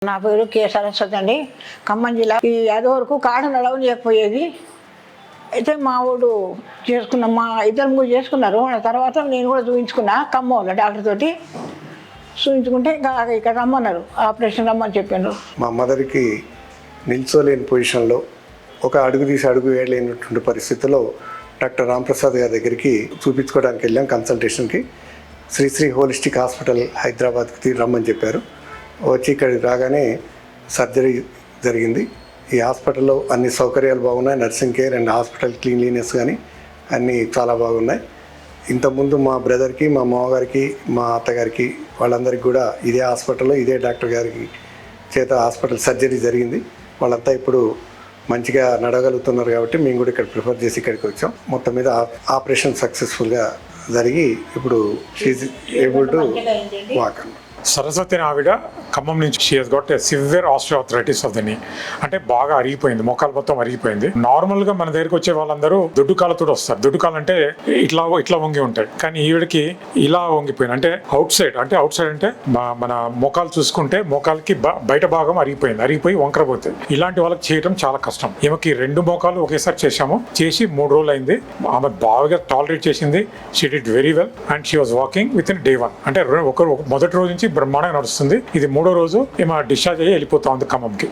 నా పేరు కె సరస్వతి అండి. ఖమ్మం జిల్లా. ఈ యాదవరకు కాడ నడవలేకపోయేది. అయితే మా ఊడు చేసుకున్నాం, మా ఇద్దరు ముగ్గురు చేసుకున్నారు. ఆ తర్వాత నేను కూడా చూపించుకున్నా ఖమ్మంలో డాక్టర్ తోటి చూపించుకుంటే ఇంకా ఇక్కడ రమ్మన్నారు, ఆపరేషన్ రమ్మని చెప్పారు. మా మదర్కి నిల్చోలేని పొజిషన్లో ఒక అడుగు తీసి అడుగు వేయలేనటువంటి పరిస్థితిలో డాక్టర్ రాంప్రసాద్ గారి దగ్గరికి చూపించుకోవడానికి వెళ్ళాం కన్సల్టేషన్కి. శ్రీశ్రీ హోలిస్టిక్ హాస్పిటల్ హైదరాబాద్కి రమ్మని చెప్పారు. వచ్చి ఇక్కడికి రాగానే సర్జరీ జరిగింది. ఈ హాస్పిటల్లో అన్ని సౌకర్యాలు బాగున్నాయి. Nursing care and hospital cleanliness కానీ అన్నీ చాలా బాగున్నాయి. ఇంతకుముందు మా బ్రదర్కి, మా మామగారికి, మా అత్తగారికి వాళ్ళందరికీ కూడా ఇదే హాస్పిటల్లో ఇదే డాక్టర్ గారికి చేత హాస్పిటల్ సర్జరీ జరిగింది. వాళ్ళంతా ఇప్పుడు మంచిగా నడగలుగుతున్నారు కాబట్టి మేము కూడా ఇక్కడ ప్రిఫర్ చేసి ఇక్కడికి వచ్చాం. మొత్తం మీద ఆపరేషన్ సక్సెస్ఫుల్గా జరిగి ఇప్పుడు she's able to walk. Saraswati ఆవిడ ఖమ్మం నుంచి she has got a severe osteoarthritis of the knee. అంటే బాగా అరిగిపోయింది, మోకాలు మొత్తం అరిగిపోయింది. నార్మల్ గా మన దగ్గరికి వచ్చే వాళ్ళందరూ దొడ్డు కాళ్ళతో వస్తారు. దొడ్డు కాలు అంటే ఇట్లా వంగి ఉంటాయి, కానీ ఈవిడకి ఇలా వంగిపోయింది. అంటే అవుట్ సైడ్ అంటే మన మోకాలు చూసుకుంటే మోకాలకి బయట భాగం అరిగిపోయి వంకరపోతుంది. ఇలాంటి వాళ్ళకి చేయడం చాలా కష్టం. ఈమెకి 2 మోకాలు ఒకేసారి చేసి 3 రోజులు అయింది. ఆమె బాగా టాలరేట్ చేసింది. She did very well and she was walking with in day 1. అంటే మొదటి రోజు నుంచి బ్రహ్మాండంగా నడుస్తుంది. ఇది 3వ రోజు ఈమె డిశ్చార్జ్ అయ్యి వెళ్ళిపోతా ఉంది ఖమ్మంకి.